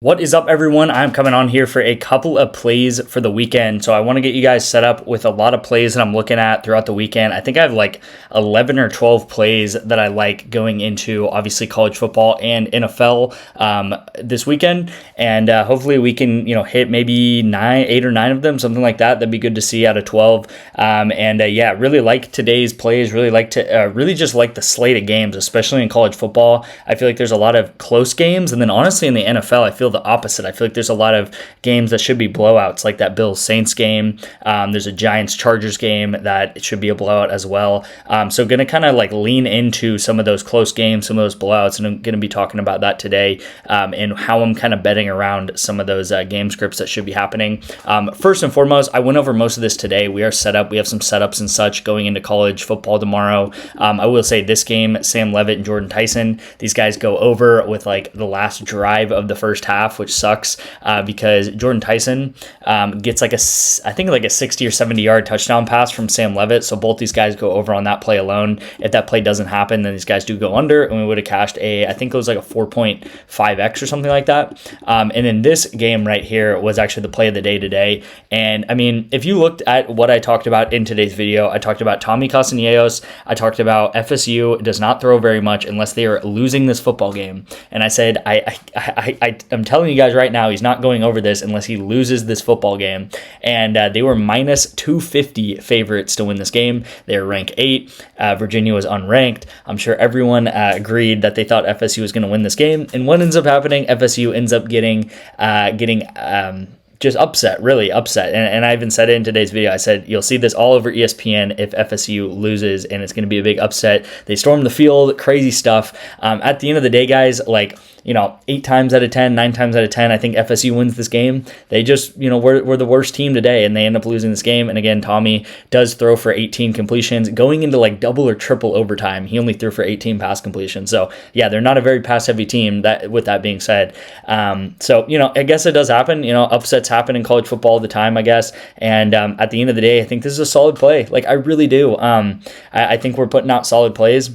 What is up, everyone? I'm coming on here for a couple of plays for the weekend. So I want to get you guys set up with a lot of plays that I'm looking at throughout the weekend. I think I have like 11 or 12 plays that I like going into obviously college football and NFL this weekend. And hopefully we can, hit maybe 8 or 9 of them, something like that. That'd be good to see out of 12. Yeah, really like today's plays. Really just like the slate of games, especially in college football. I feel like there's a lot of close games. And then honestly in the NFL, I feel the opposite. I feel like there's a lot of games that should be blowouts, like that Bills-Saints game. There's a Giants-Chargers game that it should be a blowout as well. So going to kind of like lean into some of those close games, some of those blowouts, and I'm going to be talking about that today and how I'm kind of betting around some of those game scripts that should be happening. First and foremost, I went over most of this today. We are set up. We have some setups and such going into college football tomorrow. I will say this game, Sam Levitt and Jordan Tyson, these guys go over with like the last drive of the first half, which sucks because Jordan Tyson gets like a 60 or 70 yard touchdown pass from Sam Levitt. So both these guys go over on that play alone. If that play doesn't happen, then these guys do go under, and we would have cashed I think it was like a 4.5x or something like that. And then this game right here was actually the play of the day today. And I mean, if you looked at what I talked about in today's video, I talked about Tommy Castaneos. I talked about FSU does not throw very much unless they are losing this football game. And I said, I'm telling you guys right now, he's not going over this unless he loses this football game. And they were minus 250 favorites to win this game. They were ranked 8. Virginia was unranked. I'm sure everyone agreed that they thought FSU was going to win this game. And what ends up happening? FSU ends up getting just upset, really upset. And I even said it in today's video. I said, you'll see this all over ESPN if FSU loses, and it's going to be a big upset. They storm the field, crazy stuff. At the end of the day, guys, 8 times out of 10, 9 times out of 10, I think FSU wins this game. They just, we're the worst team today, and they end up losing this game. And again, Tommy does throw for 18 completions. Going into like double or triple overtime, he only threw for 18 pass completions. So yeah, they're not a very pass-heavy team. With that being said, I guess it does happen. Upsets happen in college football all the time, I guess. And at the end of the day, I think this is a solid play. Like, I really do. I think we're putting out solid plays.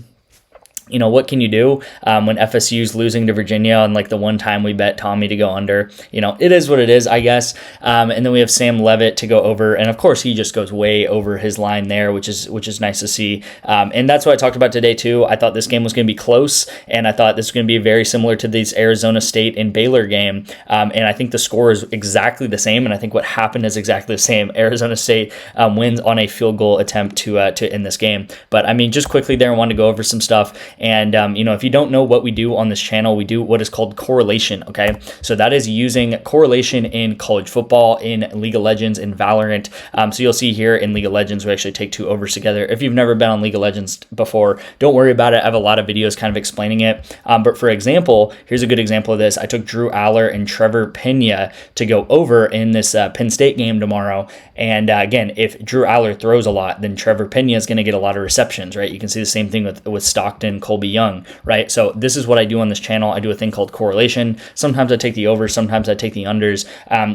What can you do when FSU's losing to Virginia on like the one time we bet Tommy to go under? It is what it is, I guess. And then we have Sam Levitt to go over, and of course he just goes way over his line there, which is nice to see. And that's what I talked about today too. I thought this game was going to be close, and I thought this was going to be very similar to this Arizona State and Baylor game. And I think the score is exactly the same, and I think what happened is exactly the same. Arizona State wins on a field goal attempt to end this game. But I mean, just quickly there, I wanted to go over some stuff. And, if you don't know what we do on this channel, we do what is called correlation, okay? So that is using correlation in college football, in League of Legends, in Valorant. So you'll see here in League of Legends, we actually take 2 overs together. If you've never been on League of Legends before, don't worry about it. I have a lot of videos kind of explaining it. But for example, here's a good example of this. I took Drew Aller and Trevor Pena to go over in this Penn State game tomorrow. And again, if Drew Aller throws a lot, then Trevor Pena is going to get a lot of receptions, right? You can see the same thing with Stockton, Colby Young, right? So this is what I do on this channel. I do a thing called correlation. Sometimes I take the overs, sometimes I take the unders.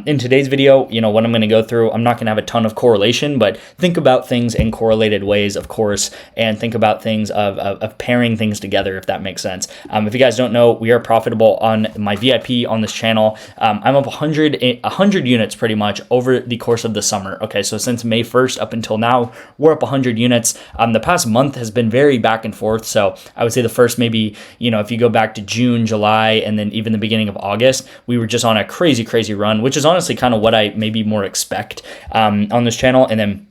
In today's video, what I'm going to go through, I'm not going to have a ton of correlation, but think about things in correlated ways, of course, and think about things of pairing things together, if that makes sense. If you guys don't know, we are profitable on my VIP on this channel. I'm up 100 units pretty much over the course of the summer. Okay, so since May 1st up until now, we're up 100 units. The past month has been very back and forth, so I would say the first maybe, if you go back to June, July, and then even the beginning of August, we were just on a crazy run, which is honestly kind of what I maybe more expect on this channel. And then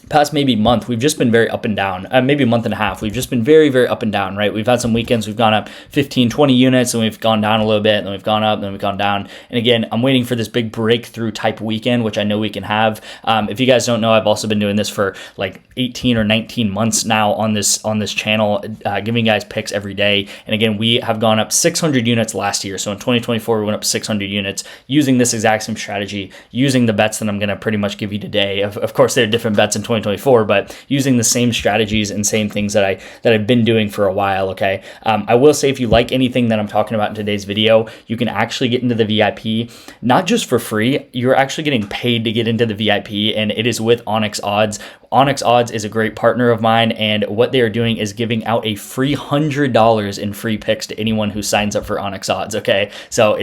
past maybe month, we've just been very up and down. Maybe a month and a half, we've just been very up and down, right? We've had some weekends we've gone up 15, 20 units, and we've gone down a little bit, and then we've gone up, and then we've gone down. And again, I'm waiting for this big breakthrough type weekend, which I know we can have. If you guys don't know, I've also been doing this for like 18 or 19 months now on this channel, giving you guys picks every day. And again, we have gone up 600 units last year. So in 2024, we went up 600 units using this exact same strategy, using the bets that I'm going to pretty much give you today. Of course, there are different bets in 2024, but using the same strategies and same things that I've been doing for a while. Okay. I will say, if you like anything that I'm talking about in today's video, you can actually get into the VIP, not just for free. You're actually getting paid to get into the VIP, and it is with ONYX Odds. ONYX Odds is a great partner of mine, and what they are doing is giving out a free $100 in free picks to anyone who signs up for ONYX Odds. Okay, so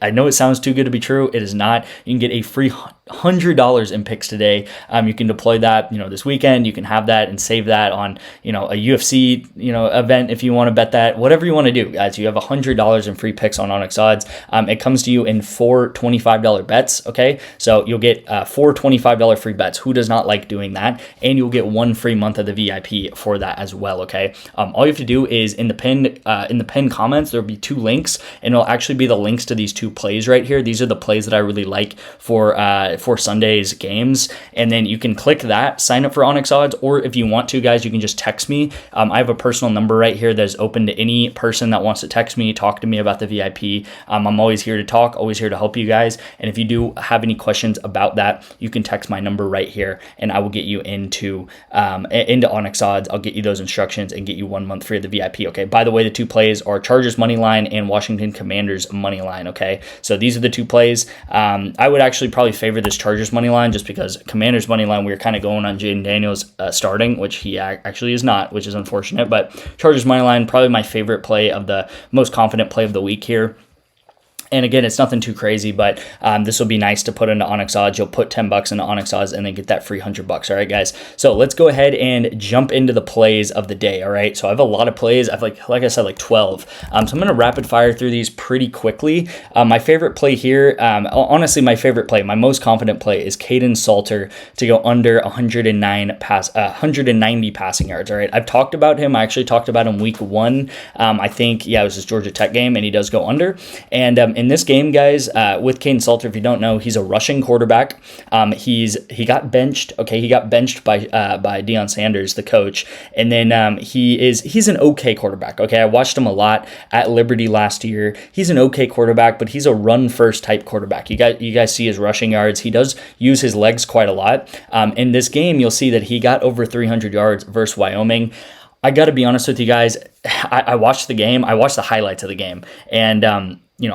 I know it sounds too good to be true. It is not. You can get a free $100 in picks today. You can deploy that, this weekend. You can have that and save that on, a UFC, event if you want to bet that. Whatever you want to do, guys. You have $100 in free picks on ONYX Odds. It comes to you in 4 $25 bets. Okay, so you'll get 4 $25 free bets. Who does not like doing that? And you'll get 1 free month of the VIP for that as well. Okay, all you have to do is in the pinned comments, there'll be 2 links, and it'll actually be the links to these 2 plays right here. These are the plays that I really like for Sunday's games, and then you can click that, sign up for ONYX Odds, or if you want to, guys, you can just text me. I have a personal number right here that is open to any person that wants to text me, talk to me about the VIP. I'm always here to talk, always here to help you guys, and if you do have any questions about that, you can text my number right here, and I will get you into ONYX Odds. I'll get you those instructions and get you 1 month free of the VIP. Okay, by the way, the 2 plays are Chargers money line and Washington Commanders money line. Okay, so these are the 2 plays. I would actually probably favor this Chargers money line, just because Commanders money line, we were kind of going on Jaden Daniels starting, which he actually is not, which is unfortunate. But Chargers money line, probably my favorite play of the most confident play of the week here. And again, it's nothing too crazy, but this will be nice to put into ONYX Odds. You'll put $10 into ONYX Odds and then get that free $100. All right, guys. So let's go ahead and jump into the plays of the day. All right. So I have a lot of plays. I've like I said, like 12. So I'm going to rapid fire through these pretty quickly. My favorite play here, honestly, my favorite play, my most confident play is Caden Salter to go under 190 passing yards. All right. I've talked about him. I actually talked about him week 1. I think, it was his Georgia Tech game, and he does go under. And in this game, guys, with Caden Salter, if you don't know, he's a rushing quarterback. He got benched. Okay, he got benched by Deion Sanders, the coach, and then he's an okay quarterback. Okay, I watched him a lot at Liberty last year. He's an okay quarterback, but he's a run first type quarterback. You guys see his rushing yards. He does use his legs quite a lot. In this game, you'll see that he got over 300 yards versus Wyoming. I got to be honest with you guys. I watched the game. I watched the highlights of the game, and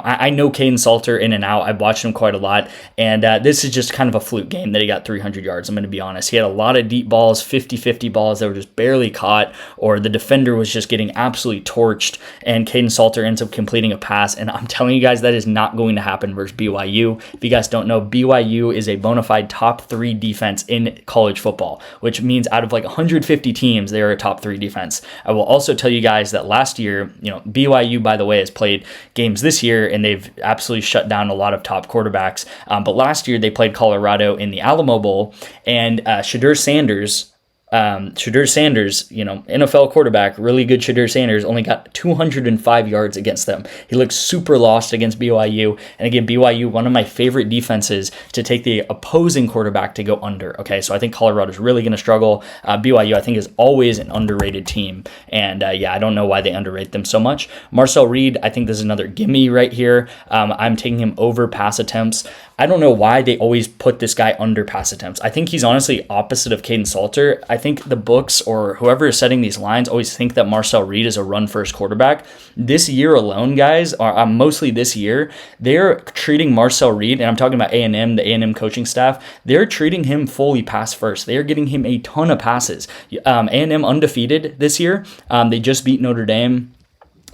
I know Caden Salter in and out. I've watched him quite a lot, and this is just kind of a fluke game that he got 300 yards. I'm going to be honest. He had a lot of deep balls, 50-50 balls that were just barely caught, or the defender was just getting absolutely torched, and Caden Salter ends up completing a pass, and I'm telling you guys, that is not going to happen versus BYU. If you guys don't know, BYU is a bona fide top 3 defense in college football, which means out of like 150 teams, they are a top 3 defense. I will also tell you guys that last year, BYU, by the way, has played games this year, and they've absolutely shut down a lot of top quarterbacks. But last year they played Colorado in the Alamo Bowl, and Shedeur Sanders, NFL quarterback, really good Shedeur Sanders, only got 205 yards against them. He looked super lost against BYU. And again, BYU, one of my favorite defenses to take the opposing quarterback to go under. Okay, so I think Colorado's really going to struggle. BYU, I think, is always an underrated team. And I don't know why they underrate them so much. Marcel Reed, I think this is another gimme right here. I'm taking him over pass attempts. I don't know why they always put this guy under pass attempts. I think he's honestly opposite of Caden Salter. I think the books or whoever is setting these lines always think that Marcel Reed is a run-first quarterback. This year alone, guys, or mostly this year, they're treating Marcel Reed, and I'm talking about A&M, the A&M coaching staff, they're treating him fully pass-first. They are getting him a ton of passes. A&M undefeated this year. They just beat Notre Dame.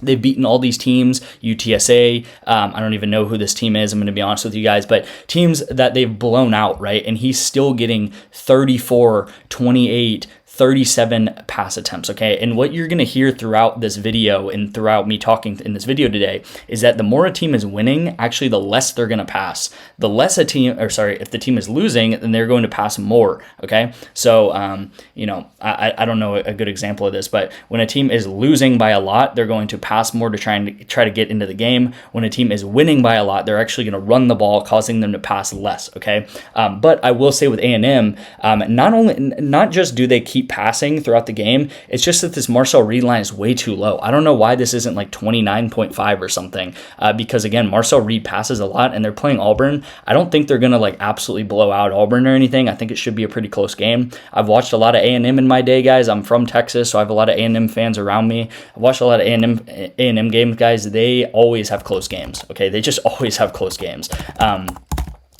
They've beaten all these teams, UTSA. I don't even know who this team is. I'm going to be honest with you guys, but teams that they've blown out, right? And he's still getting 34, 28, 37 pass attempts, okay? And what you're going to hear throughout this video and throughout me talking in this video today is that the more a team is winning, actually the less they're going to pass. The less if the team is losing, then they're going to pass more, okay? So, I don't know a good example of this, but when a team is losing by a lot, they're going to pass more to try to get into the game. When a team is winning by a lot, they're actually going to run the ball, causing them to pass less, okay? But I will say with A&M, not just do they keep keep passing throughout the game. It's just that this Marcel Reed line is way too low. I don't know why this isn't like 29.5 or something, because again, Marcel Reed passes a lot and they're playing Auburn. I don't think they're going to like absolutely blow out Auburn or anything. I think it should be a pretty close game. I've watched a lot of A&M in my day, guys. I'm from Texas, so I have a lot of A&M fans around me. I've watched a lot of A&M games, guys. They always have close games, okay? They just always have close games.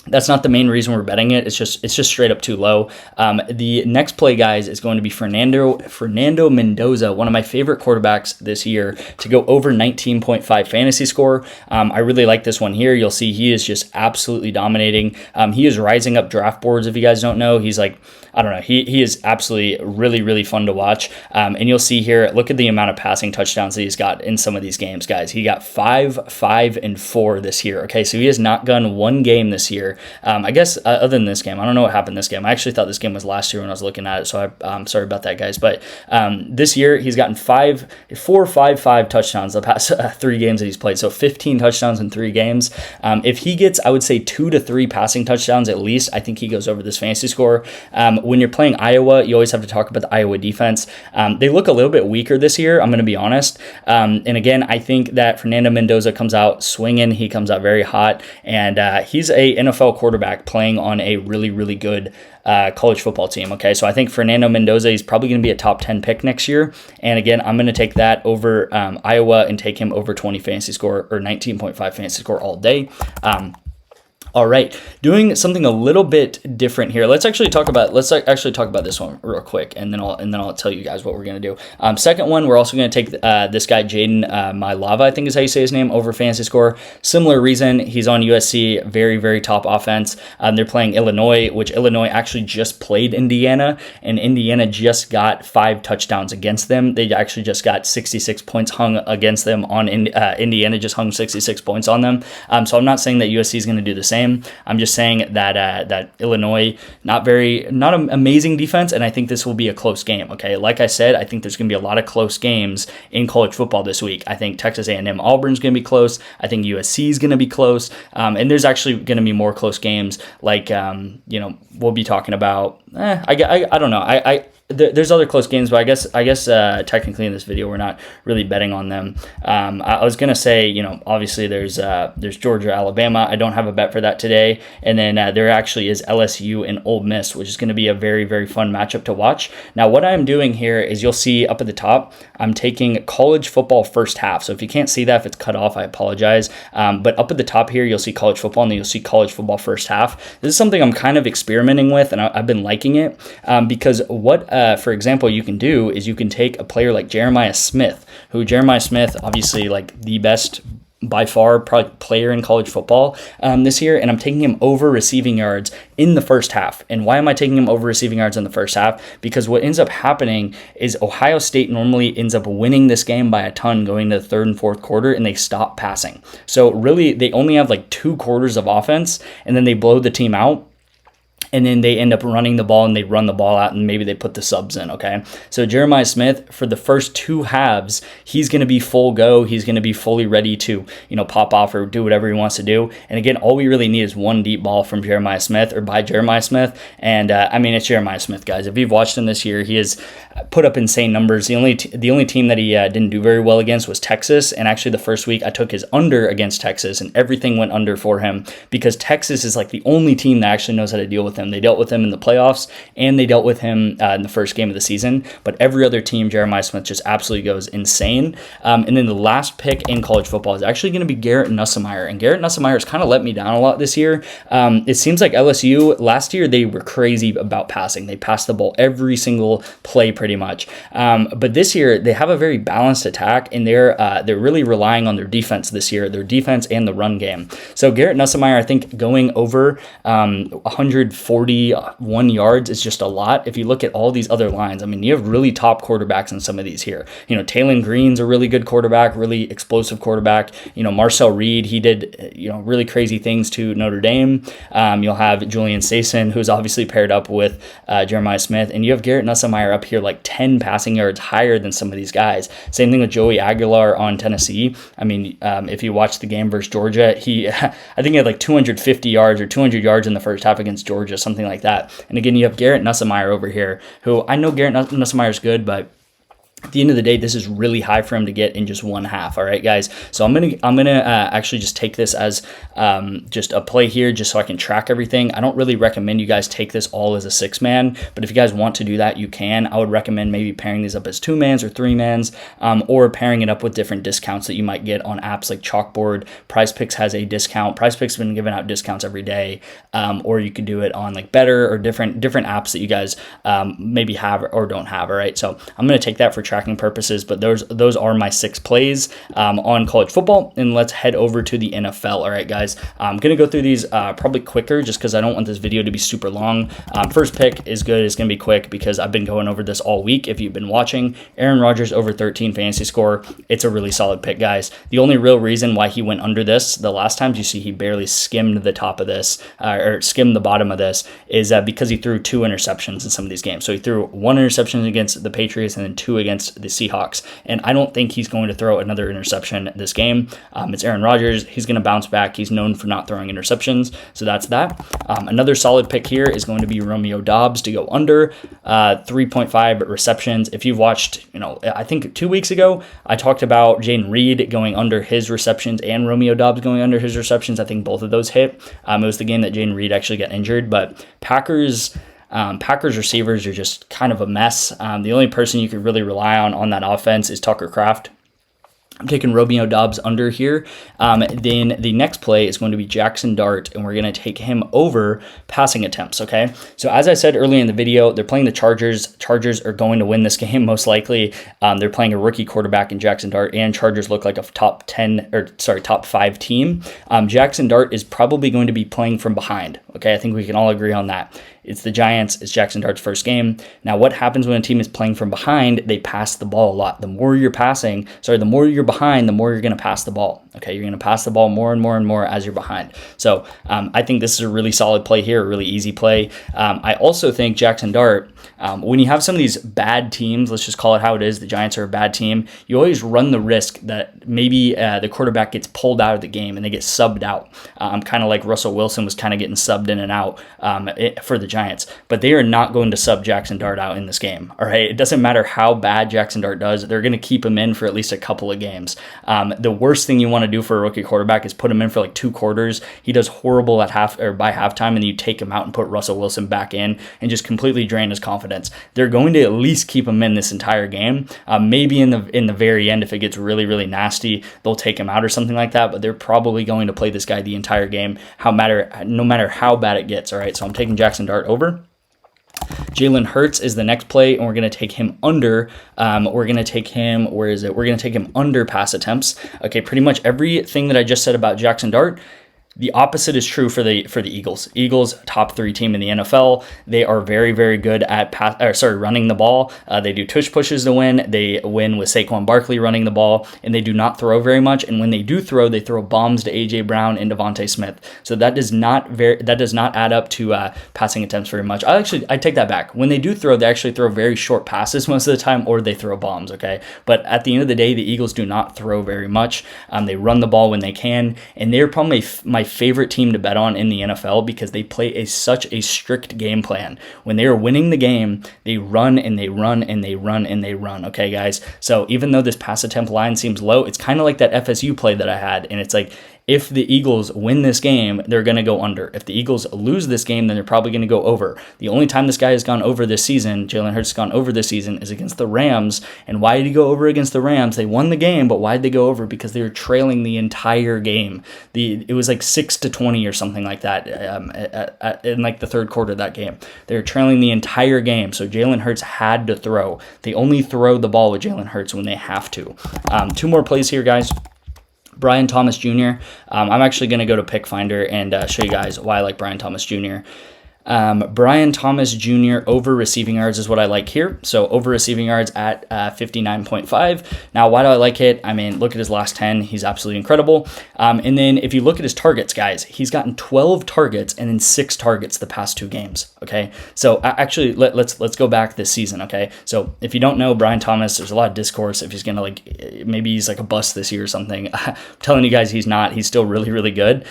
That's not the main reason we're betting it. It's just straight up too low. The next play, guys, is going to be Fernando Mendoza, one of my favorite quarterbacks this year, to go over 19.5 fantasy score. I really like this one here. You'll see he is just absolutely dominating. He is rising up draft boards. If you guys don't know, he's like, I don't know. He is absolutely really, really fun to watch. And you'll see here, look at the amount of passing touchdowns that he's got in some of these games, guys. He got 5, 5, and 4 this year. Okay, so he has not gone one game this year. I guess other than this game, I don't know what happened this game. I actually thought this game was last year when I was looking at it, so I'm sorry about that, guys. But this year, he's gotten 4, 5, 5 touchdowns the past 3 games that he's played. So 15 touchdowns in 3 games. If he gets, I would say, 2 to 3 passing touchdowns at least, I think he goes over this fantasy score. When you're playing Iowa, you always have to talk about the Iowa defense. They look a little bit weaker this year, I'm going to be honest. And again, I think that Fernando Mendoza comes out swinging. He comes out very hot, and he's a NFL quarterback playing on a really, really good college football team. Okay, so I think Fernando Mendoza is probably going to be a top 10 pick next year. And again, I'm going to take that over Iowa and take him over 20 fantasy score or 19.5 fantasy score all day. All right, doing something a little bit different here. Let's actually talk about this one real quick, and then I'll tell you guys what we're gonna do. Second one, we're also gonna take this guy Jaden Mylava, I think is how you say his name, over fantasy score. Similar reason, he's on USC, very, very top offense. They're playing Illinois, which Illinois actually just played Indiana, and Indiana just got 5 touchdowns against them. They actually just got 66 points hung against them on Indiana, just hung 66 points on them. So I'm not saying that USC is gonna do the same. I'm just saying that Illinois, not an amazing defense, and I think this will be a close game. Okay, like I said, I think there's going to be a lot of close games in college football this week. I think Texas A&M Auburn's going to be close. I think USC is going to be close, and there's actually going to be more close games. Like we'll be talking about. I don't know. There's other close games, but I guess technically in this video we're not really betting on them. I was gonna say, obviously there's Georgia, Alabama. I don't have a bet for that today, and then there actually is LSU and Ole Miss, which is going to be a very, very fun matchup to watch. Now, what I'm doing here is you'll see up at the top, I'm taking college football first half. So if you can't see that, if it's cut off, I apologize. But up at the top here, you'll see college football, and then you'll see college football first half. This is something I'm kind of experimenting with, and I've been liking it because what for example, you can do is you can take a player like Jeremiah Smith, obviously like the best by far probably player in college football this year, and I'm taking him over receiving yards in the first half. And why am I taking him over receiving yards in the first half? Because what ends up happening is Ohio State normally ends up winning this game by a ton going to the third and fourth quarter, and they stop passing. So really, they only have like 2 quarters of offense, and then they blow the team out. And then they end up running the ball, and they run the ball out, and maybe they put the subs in, okay? So Jeremiah Smith, for the first 2 halves, he's going to be full go. He's going to be fully ready to, pop off or do whatever he wants to do. And again, all we really need is one deep ball from Jeremiah Smith or by Jeremiah Smith. And it's Jeremiah Smith, guys. If you've watched him this year, he has put up insane numbers. The only team that he didn't do very well against was Texas. And actually, the first week I took his under against Texas, and everything went under for him because Texas is like the only team that actually knows how to deal with him. They dealt with him in the playoffs, and they dealt with him in the first game of the season. But every other team, Jeremiah Smith just absolutely goes insane. And then the last pick in college football is actually going to be Garrett Nussmeier. And Garrett Nussmeier has kind of let me down a lot this year. It seems like LSU, last year, they were crazy about passing. They passed the ball every single play pretty much. But this year, they have a very balanced attack, and they're really relying on their defense this year, their defense and the run game. So Garrett Nussmeier, I think going over 141 yards is just a lot. If you look at all these other lines, you have really top quarterbacks in some of these here. Taylon Green's a really good quarterback, really explosive quarterback. Marcel Reed, he did, really crazy things to Notre Dame. You'll have Julian Sason, who's obviously paired up with Jeremiah Smith, and you have Garrett Nussmeier up here like 10 passing yards higher than some of these guys. Same thing with Joey Aguilar on Tennessee. If you watch the game versus Georgia, I think he had like 250 yards or 200 yards in the first half against Georgia. or something like that. And again, you have Garrett Nussmeier over here, who I know Garrett Nussmeier is good, but at the end of the day, this is really high for him to get in just one half. All right, guys. So I'm gonna actually just take this as just a play here, just so I can track everything. I don't really recommend you guys take this all as a 6-man, but if you guys want to do that, you can. I would recommend maybe pairing these up as 2-mans or 3-mans, or pairing it up with different discounts that you might get on apps like Chalkboard. PrizePicks has a discount. PrizePicks has been giving out discounts every day, or you could do it on like Better or different apps that you guys maybe have or don't have. All right, so I'm gonna take that for tracking purposes, but those are my 6 plays on college football, and let's head over to the NFL. All right, guys, I'm gonna go through these probably quicker just because I don't want this video to be super long. First pick is good. It's gonna be quick because I've been going over this all week. If you've been watching, Aaron Rodgers over 13 fantasy score. It's a really solid pick, guys. The only real reason why he went under this the last times, you see he barely skimmed the top of this or skimmed the bottom of this, is because he threw 2 interceptions in some of these games. So he threw 1 interception against the Patriots and then 2 against the Seahawks, and I don't think he's going to throw another interception this game. It's Aaron Rodgers. He's going to bounce back. He's known for not throwing interceptions, so that's that. Another solid pick here is going to be Romeo Doubs to go under 3.5 receptions. If you've watched, I think 2 weeks ago, I talked about Jayden Reed going under his receptions and Romeo Doubs going under his receptions. I think both of those hit. It was the game that Jayden Reed actually got injured, but Packers receivers are just kind of a mess. The only person you could really rely on that offense is Tucker Kraft. I'm taking Romeo Doubs under here. Then the next play is going to be Jackson Dart, and we're going to take him over passing attempts, okay? So as I said earlier in the video, they're playing the Chargers. Chargers are going to win this game most likely. They're playing a rookie quarterback in Jackson Dart, and Chargers look like a top 5 team. Jackson Dart is probably going to be playing from behind, okay? I think we can all agree on that. It's the Giants. It's Jackson Dart's first game. Now, what happens when a team is playing from behind? They pass the ball a lot. The more you're behind, the more you're going to pass the ball. Okay, you're going to pass the ball more and more and more as you're behind. So I think this is a really solid play here, a really easy play. I also think Jackson Dart, when you have some of these bad teams, let's just call it how it is, the Giants are a bad team, you always run the risk that maybe the quarterback gets pulled out of the game and they get subbed out. Kind of like Russell Wilson was kind of getting subbed in and out for the Giants, but they are not going to sub Jackson Dart out in this game. All right, it doesn't matter how bad Jackson Dart does; they're going to keep him in for at least a couple of games. The worst thing you want to do for a rookie quarterback is put him in for like 2 quarters. He does horrible at by halftime, and then you take him out and put Russell Wilson back in and just completely drain his confidence. They're going to at least keep him in this entire game. Maybe in the very end, if it gets really, really nasty, they'll take him out or something like that. But they're probably going to play this guy the entire game, no matter how bad it gets. All right, so I'm taking Jackson Dart over. Jalen Hurts is the next play, and we're going to take him under. We're going to take him, where is it? We're going to take him under pass attempts. Okay, pretty much everything that I just said about Jackson Dart, the opposite is true for the Eagles. Eagles, top 3 team in the NFL. They are very, very good at running the ball. They do tush pushes to win. They win with Saquon Barkley running the ball, and they do not throw very much. And when they do throw, they throw bombs to AJ Brown and Devontae Smith. So that does not add up to passing attempts very much. I take that back. When they do throw, they actually throw very short passes most of the time, or they throw bombs. Okay, but at the end of the day, the Eagles do not throw very much. They run the ball when they can, and they're probably my favorite team to bet on in the NFL because they play such a strict game plan. When they are winning the game, they run and they run and they run and they run. Okay, guys. So even though this pass attempt line seems low, it's kind of like that FSU play that I had, and it's like, if the Eagles win this game, they're going to go under. If the Eagles lose this game, then they're probably going to go over. The only time this guy has gone over this season, Jalen Hurts has gone over this season, is against the Rams. And why did he go over against the Rams? They won the game, but why did they go over? Because they were trailing the entire game. It was like 6-20 or something like that in like the third quarter of that game. They were trailing the entire game, so Jalen Hurts had to throw. They only throw the ball with Jalen Hurts when they have to. 2 more plays here, guys. Brian Thomas Jr. I'm actually going to go to Pick Finder and show you guys why I like Brian Thomas Jr. Brian Thomas Jr. over receiving yards is what I like here. So over receiving yards at 59.5. Now, why do I like it? I mean, look at his last 10. He's absolutely incredible. And then if you look at his targets, guys, he's gotten 12 targets and then 6 targets the past 2 games. Okay. So actually, let's go back this season. Okay. So if you don't know Brian Thomas, there's a lot of discourse if he's going to maybe he's like a bust this year or something. I'm telling you guys, he's not. He's still really, really good.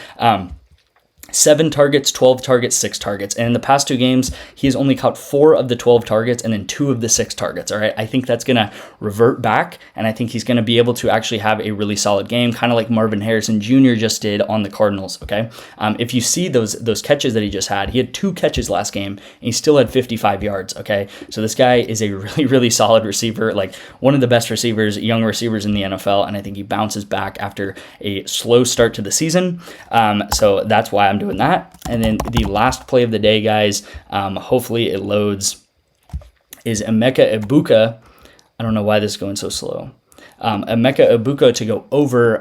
7 targets, 12 targets, 6 targets. And in the past 2 games, he has only caught 4 of the 12 targets and then 2 of the 6 targets. All right. I think that's going to revert back. And I think he's going to be able to actually have a really solid game, kind of like Marvin Harrison Jr. just did on the Cardinals. Okay. If you see those catches that he just had, he had 2 catches last game and he still had 55 yards. Okay. So this guy is a really, really solid receiver, like one of the best receivers, young receivers in the NFL. And I think he bounces back after a slow start to the season. So that's why I'm doing that. And then the last play of the day, guys, hopefully it loads, is Emeka Egbuka. I don't know why this is going so slow. Emeka Egbuka to go over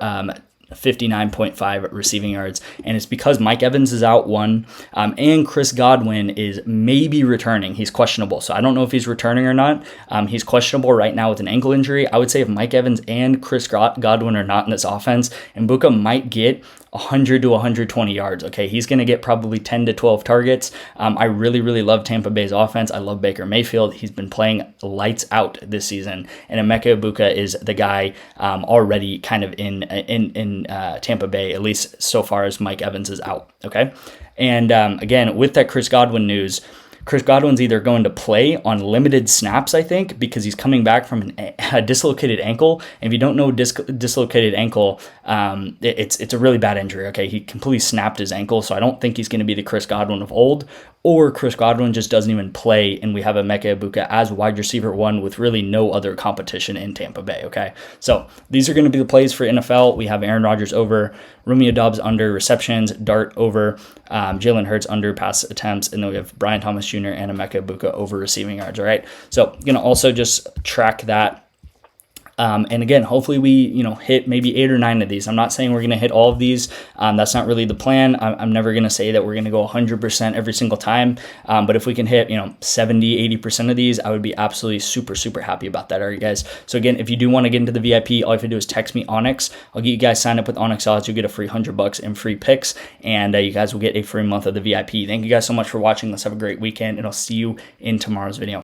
59.5 receiving yards, and it's because Mike Evans is out one, and Chris Godwin is maybe returning. He's questionable, so I don't know if he's returning or not. He's questionable right now with an ankle injury. I would say if Mike Evans and Chris Godwin are not in this offense, Egbuka might get 100 to 120 yards. Okay, he's going to get probably 10 to 12 targets. I really, really love Tampa Bay's offense. I love Baker Mayfield. He's been playing lights out this season, and Emeka Egbuka is the guy already kind of in Tampa Bay, at least so far as Mike Evans is out. Okay, and again, with that Chris Godwin news, Chris Godwin's either going to play on limited snaps, I think, because he's coming back from a dislocated ankle. And if you don't know dislocated ankle, it's a really bad injury, okay? He completely snapped his ankle, so I don't think he's going to be the Chris Godwin of old. Or Chris Godwin just doesn't even play, and we have Emeka Egbuka as wide receiver 1 with really no other competition in Tampa Bay, okay? So these are going to be the plays for NFL. We have Aaron Rodgers over, Romeo Doubs under receptions, Dart over, Jalen Hurts under pass attempts, and then we have Brian Thomas Jr. and Emeka Egbuka over receiving yards, all right? So going to also just track that. And again, hopefully we, hit maybe 8 or 9 of these. I'm not saying we're going to hit all of these. That's not really the plan. I'm never going to say that we're going to go 100% every single time. But if we can hit, 70, 80% of these, I would be absolutely super, super happy about that. All right, guys. So again, if you do want to get into the VIP, all you have to do is text me ONYX. I'll get you guys signed up with ONYX odds. You'll get a free $100 in free picks, and you guys will get a free month of the VIP. Thank you guys so much for watching. Let's have a great weekend, and I'll see you in tomorrow's video.